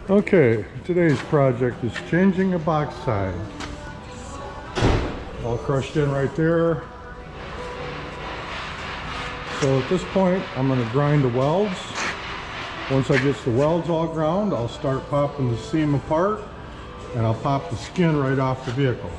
Okay, today's project is changing a box side. All crushed in right there. So at this point, I'm going to grind the welds. Once I get the welds all ground, I'll start popping the seam apart, and I'll pop the skin right off the vehicle.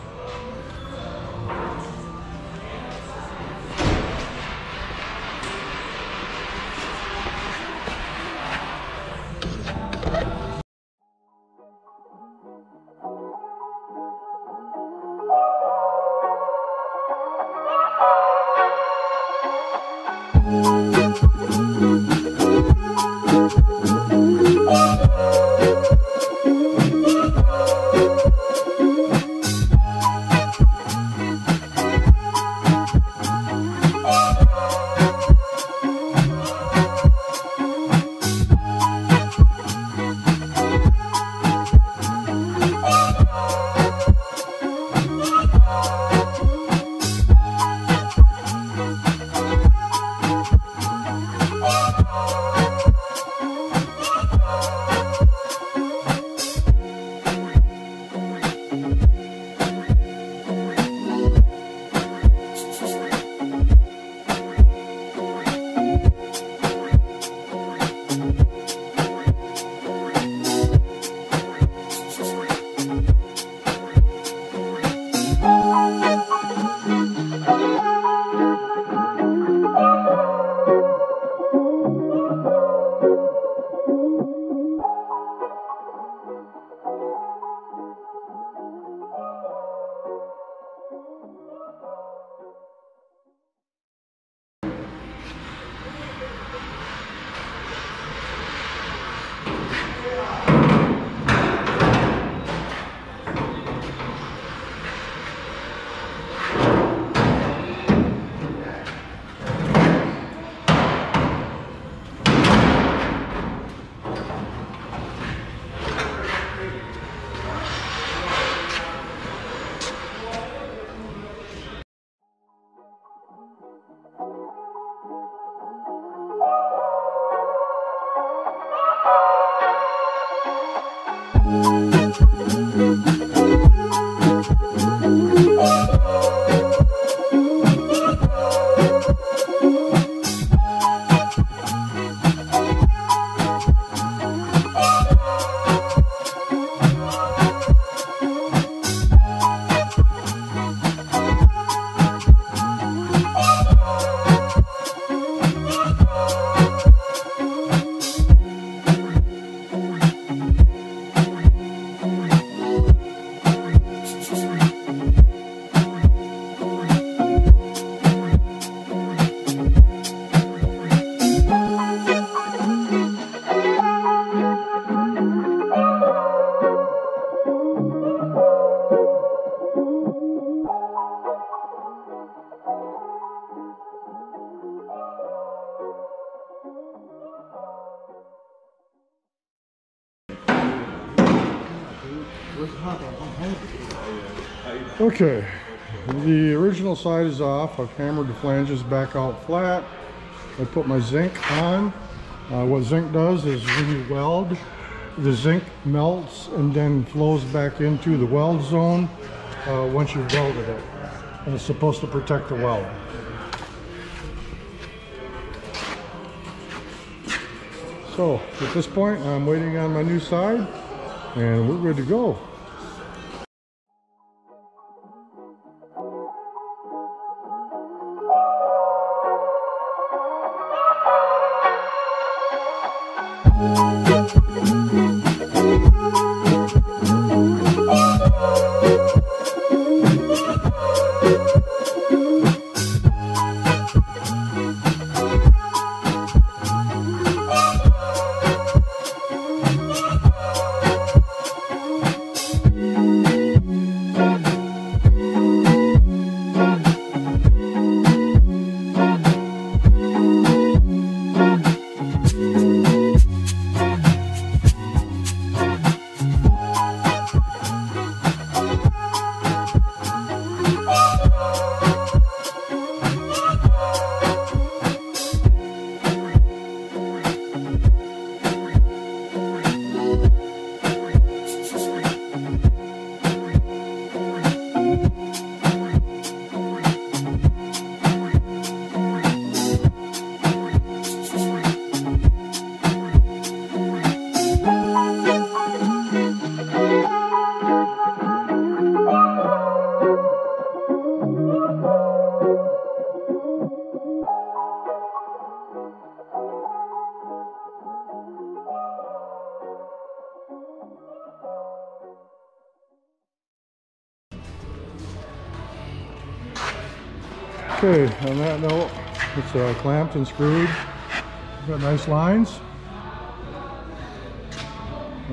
Okay, the original side is off. I've hammered the flanges back out flat. I put my zinc on. What zinc does is when you weld, the zinc melts and then flows back into the weld zone once you've welded it. And it's supposed to protect the weld. So at this point, I'm waiting on my new side and we're good to go. Okay, on that note, it's clamped and screwed. Got nice lines.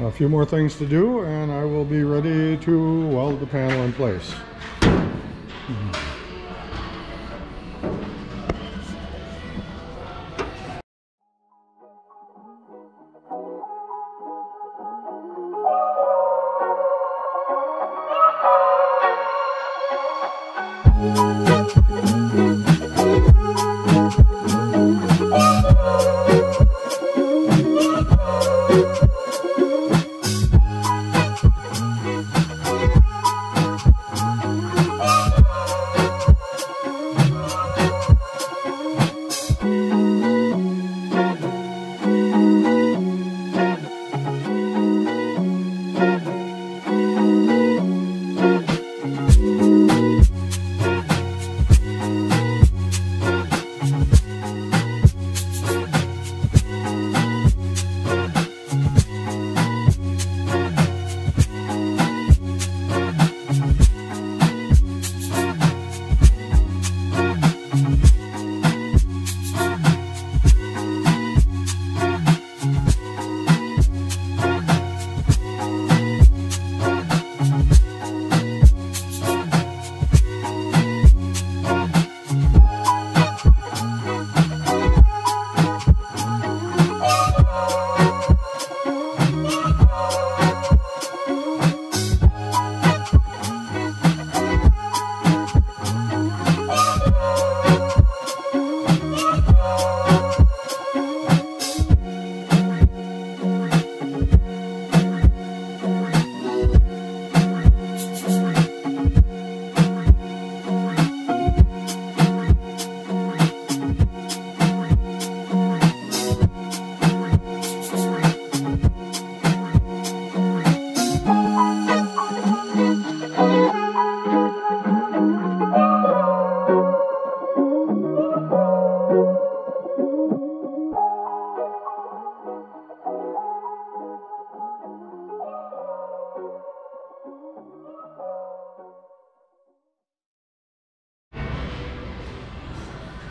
A few more things to do and I will be ready to weld the panel in place.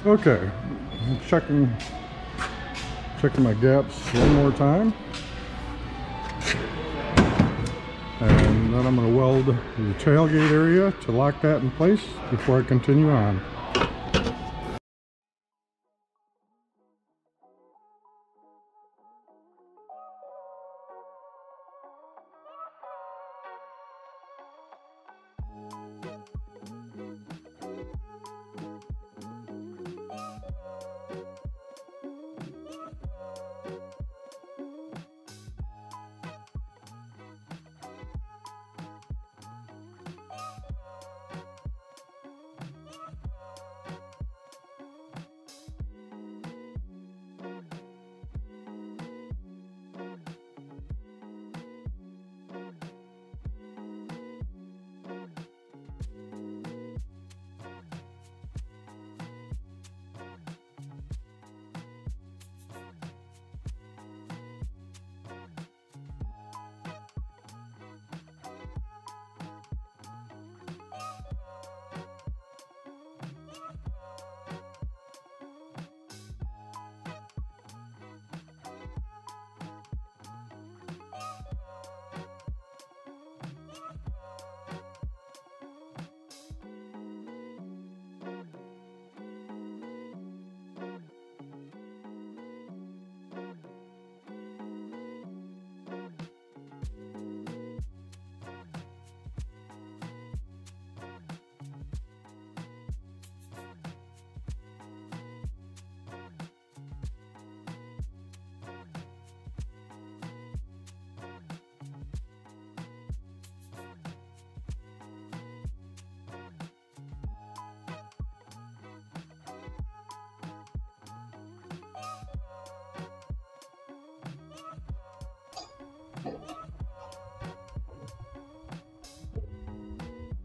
Okay, I'm checking my gaps one more time, and then I'm going to weld the tailgate area to lock that in place before I continue on.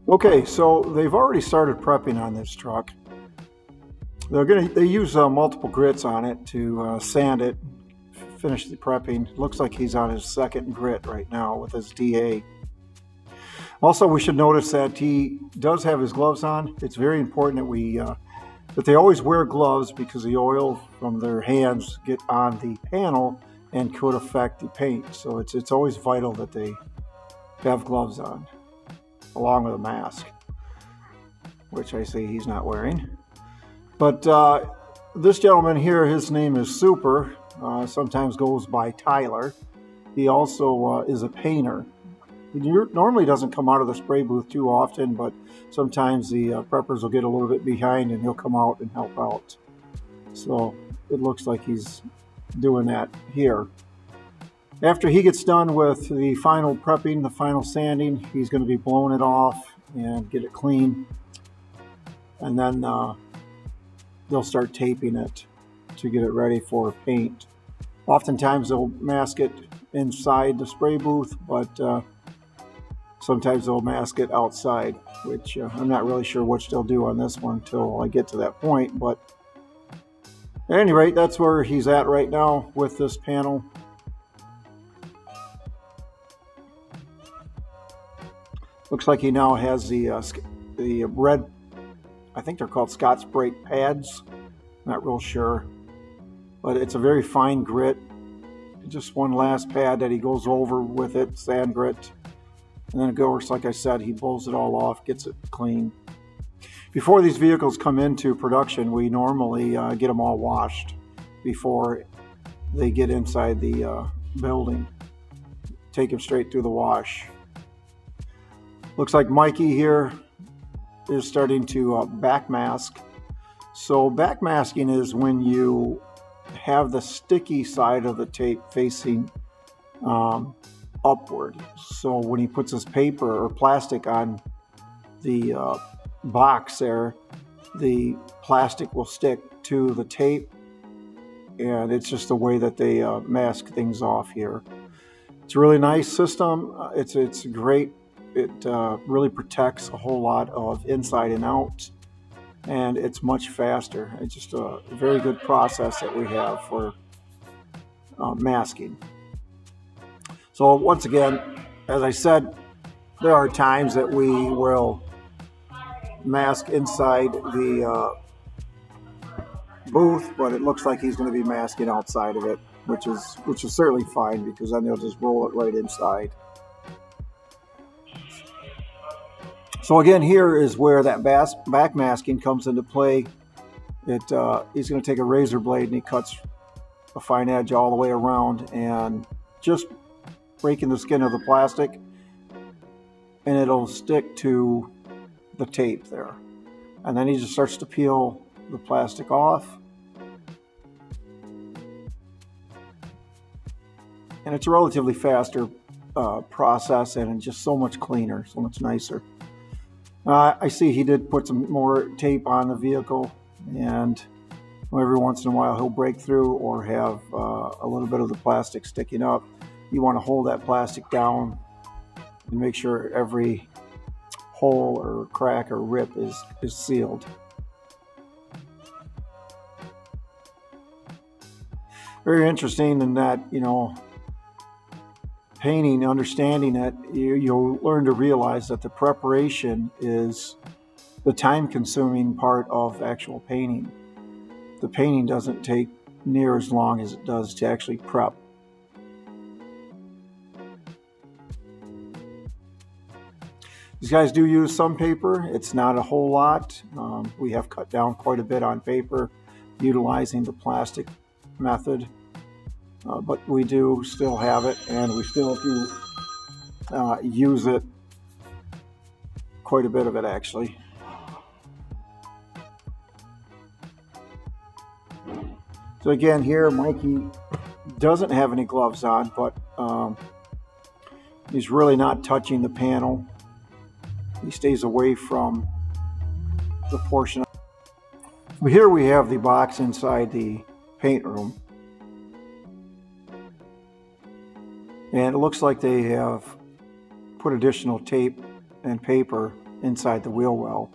Okay, so they've already started prepping on this truck. They use multiple grits on it to sand it, finish the prepping. Looks like he's on his second grit right now with his DA. Also, we should notice that he does have his gloves on. It's very important that we But they always wear gloves because the oil from their hands get on the panel and could affect the paint. So it's always vital that they have gloves on, along with a mask, which I see he's not wearing. But this gentleman here, his name is Super, sometimes goes by Tyler. He also is a painter. He normally doesn't come out of the spray booth too often, but sometimes the preppers will get a little bit behind and he'll come out and help out. So it looks like he's doing that here. After he gets done with the final prepping, the final sanding, he's going to be blowing it off and get it clean. And then they'll start taping it to get it ready for paint. Oftentimes they'll mask it inside the spray booth, but sometimes they'll mask it outside, which I'm not really sure which they'll do on this one until I get to that point. But at any rate, that's where he's at right now with this panel. Looks like he now has the red, I think they're called Scotch-Brite pads. Not real sure, but it's a very fine grit. Just one last pad that he goes over with it, sand grit. And then of course, like I said, he blows it all off, gets it clean. Before these vehicles come into production, we normally get them all washed before they get inside the building. Take them straight through the wash. Looks like Mikey here is starting to backmask. So backmasking is when you have the sticky side of the tape facing upward. So when he puts his paper or plastic on the box there, the plastic will stick to the tape, and it's just the way that they mask things off here. It's a really nice system. It's great. It really protects a whole lot of inside and out, and it's much faster. It's just a very good process that we have for masking. So once again, as I said, there are times that we will mask inside the booth, but it looks like he's going to be masking outside of it, which is certainly fine, because then they'll just roll it right inside. So again, here is where that back masking comes into play. He's going to take a razor blade and he cuts a fine edge all the way around, and just breaking the skin of the plastic, and it'll stick to the tape there. And then he just starts to peel the plastic off. And it's a relatively faster process, and just so much cleaner, so much nicer. I see he did put some more tape on the vehicle, and every once in a while he'll break through or have a little bit of the plastic sticking up. You want to hold that plastic down and make sure every hole or crack or rip is sealed. Very interesting in that, you know, painting, understanding it, you'll learn to realize that the preparation is the time-consuming part of actual painting. The painting doesn't take near as long as it does to actually prep. These guys do use some paper. It's not a whole lot. We have cut down quite a bit on paper utilizing the plastic method. But we do still have it, and we still do use it, quite a bit of it actually. So again, here Mikey doesn't have any gloves on, but he's really not touching the panel. He stays away from the portion. Here we have the box inside the paint room. And it looks like they have put additional tape and paper inside the wheel well.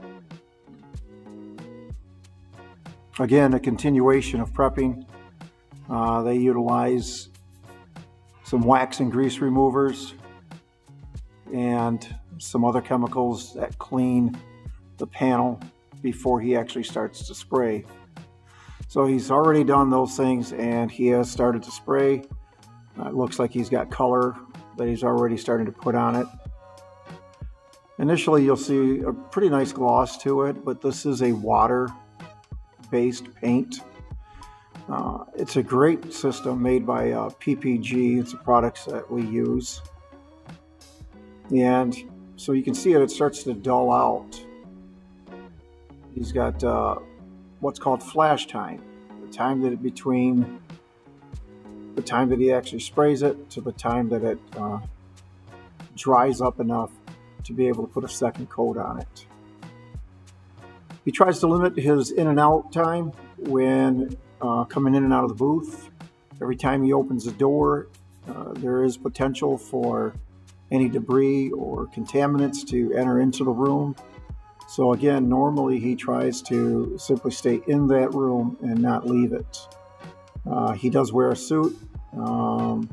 Again, a continuation of prepping. They utilize some wax and grease removers and some other chemicals that clean the panel before he actually starts to spray. So he's already done those things and he has started to spray. It looks like he's got color that he's already starting to put on it. Initially you'll see a pretty nice gloss to it, but this is a water-based paint. It's a great system made by PPG. It's the products that we use. And so you can see it starts to dull out. He's got what's called flash time. The time that between the time that he actually sprays it to the time that it dries up enough to be able to put a second coat on it. He tries to limit his in and out time when coming in and out of the booth. Every time he opens the door, there is potential for any debris or contaminants to enter into the room. So again, normally he tries to simply stay in that room and not leave it. He does wear a suit to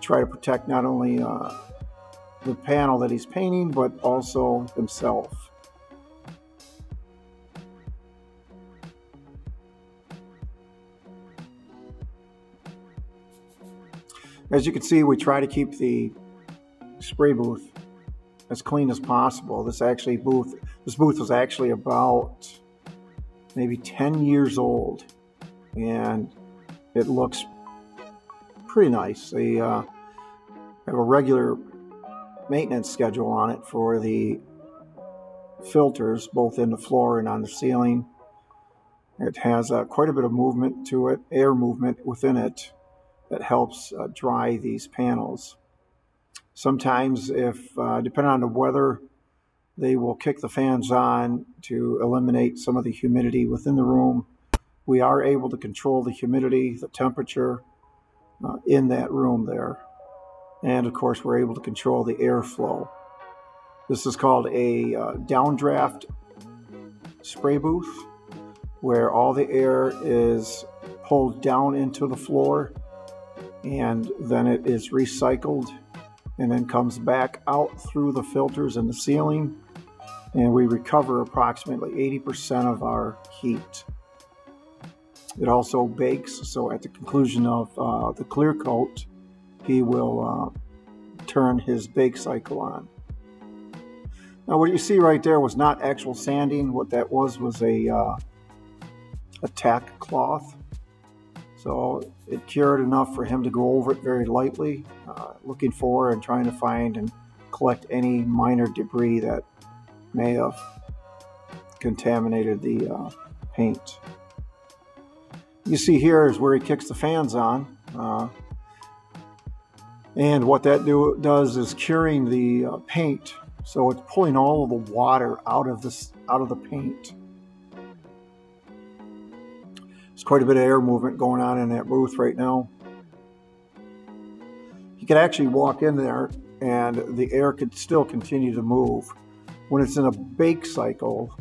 try to protect not only the panel that he's painting, but also himself. As you can see, we try to keep the spray booth as clean as possible. This booth was actually about maybe 10 years old, and it looks pretty nice. They have a regular maintenance schedule on it for the filters, both in the floor and on the ceiling. It has quite a bit of movement to it, air movement within it, that helps dry these panels. Sometimes, if depending on the weather, they will kick the fans on to eliminate some of the humidity within the room. We are able to control the humidity, the temperature in that room there. And of course, we're able to control the airflow. This is called a downdraft spray booth, where all the air is pulled down into the floor, and then it is recycled and then comes back out through the filters in the ceiling, and we recover approximately 80% of our heat. It also bakes, so at the conclusion of the clear coat, he will turn his bake cycle on. Now what you see right there was not actual sanding. What that was a tack cloth. So it cured enough for him to go over it very lightly, looking for and trying to find and collect any minor debris that may have contaminated the paint. You see here is where he kicks the fans on. And what that does is curing the paint. So it's pulling all of the water out of the paint. There's quite a bit of air movement going on in that booth right now. You could actually walk in there and the air could still continue to move. When it's in a bake cycle,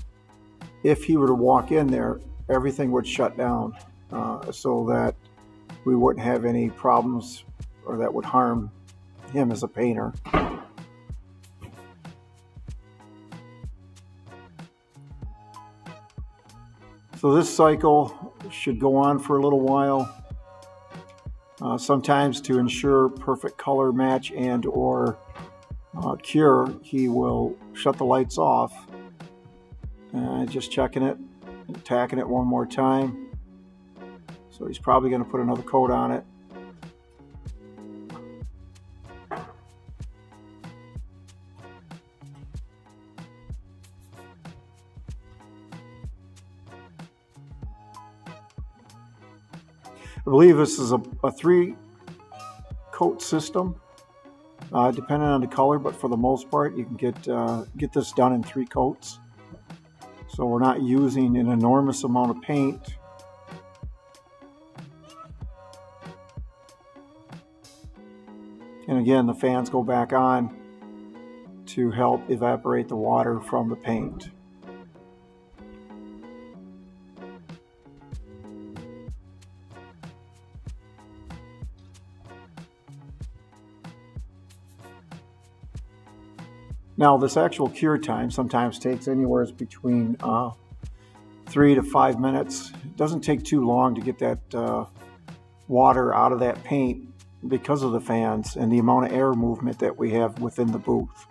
if he were to walk in there, everything would shut down so that we wouldn't have any problems or that would harm him as a painter. So this cycle should go on for a little while. Sometimes to ensure perfect color match and or cure, he will shut the lights off. Just checking it, and tacking it one more time. So he's probably going to put another coat on it. I believe this is a 3-coat system, depending on the color, but for the most part, you can get this done in 3 coats. So we're not using an enormous amount of paint. And again, the fans go back on to help evaporate the water from the paint. Now, this actual cure time sometimes takes anywhere between 3 to 5 minutes. It doesn't take too long to get that water out of that paint because of the fans and the amount of air movement that we have within the booth.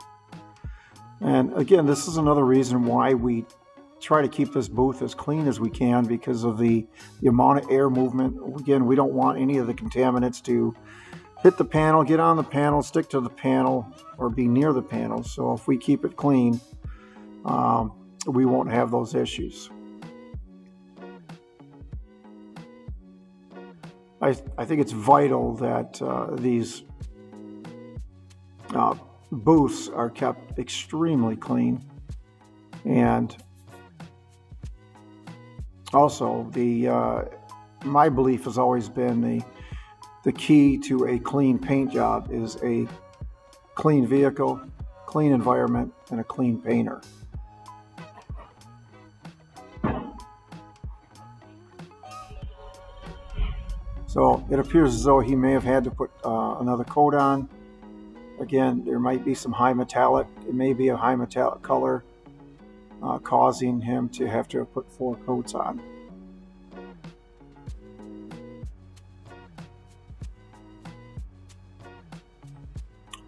And again, this is another reason why we try to keep this booth as clean as we can, because of the amount of air movement. Again, we don't want any of the contaminants to hit the panel, get on the panel, stick to the panel, or be near the panel. So if we keep it clean, we won't have those issues. I think it's vital that these booths are kept extremely clean. And also, my belief has always been the key to a clean paint job is a clean vehicle, clean environment, and a clean painter. So it appears as though he may have had to put another coat on. Again, there might be some high metallic. It may be a high metallic color causing him to have to put 4 coats on.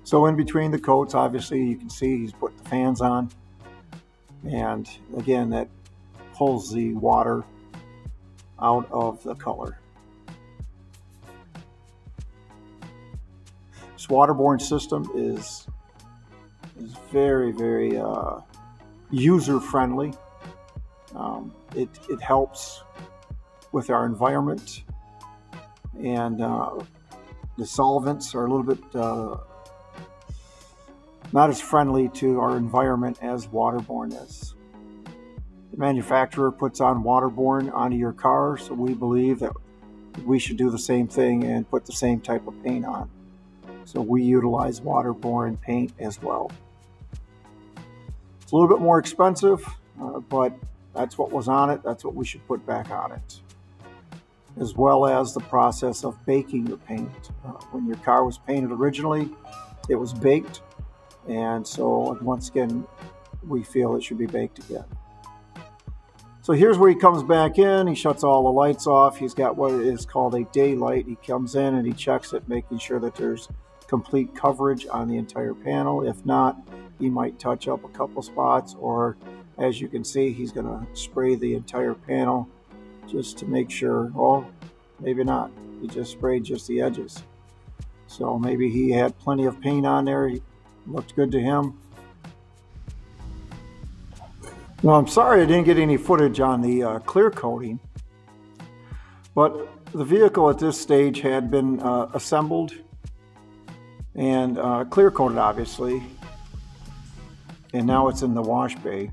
So in between the coats, obviously you can see he's put the fans on. And again, that pulls the water out of the color. This waterborne system is very, very user-friendly. It helps with our environment, and the solvents are a little bit not as friendly to our environment as waterborne is. The manufacturer puts on waterborne onto your car, so we believe that we should do the same thing and put the same type of paint on. So we utilize waterborne paint as well. It's a little bit more expensive, but that's what was on it. That's what we should put back on it. As well as the process of baking your paint. When your car was painted originally, it was baked. And so once again, we feel it should be baked again. So here's where he comes back in. He shuts all the lights off. He's got what is called a daylight. He comes in and he checks it, making sure that there's complete coverage on the entire panel. If not, he might touch up a couple spots, or as you can see, he's going to spray the entire panel just to make sure. Oh, maybe not. He just sprayed just the edges. So maybe he had plenty of paint on there. It looked good to him. Well, I'm sorry I didn't get any footage on the clear coating, but the vehicle at this stage had been assembled and clear coated, obviously, and now it's in the wash bay.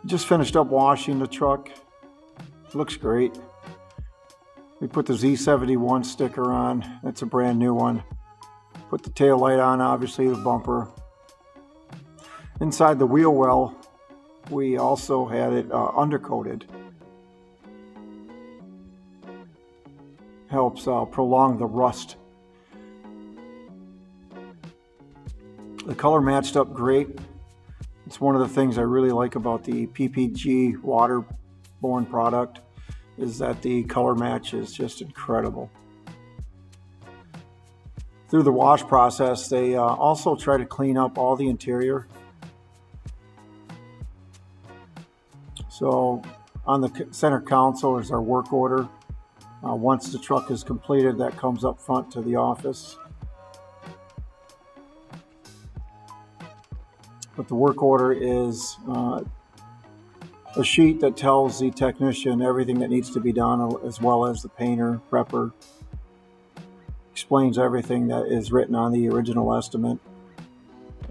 Just finished up washing the truck. It looks great. We put the Z71 sticker on. That's a brand new one. Put the tail light on, obviously, the bumper. Inside the wheel well, we also had it undercoated. Helps prolong the rust. The color matched up great. It's one of the things I really like about the PPG waterborne product, is that the color match is just incredible. Through the wash process, they also try to clean up all the interior. So on the center console is our work order. Once the truck is completed, that comes up front to the office. But the work order is a sheet that tells the technician everything that needs to be done, as well as the painter, prepper. Explains everything that is written on the original estimate,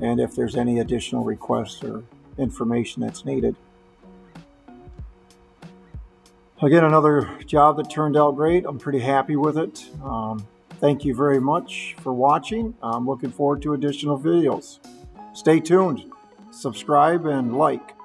and if there's any additional requests or information that's needed. Again, another job that turned out great. I'm pretty happy with it. Thank you very much for watching. I'm looking forward to additional videos. Stay tuned, subscribe, and like.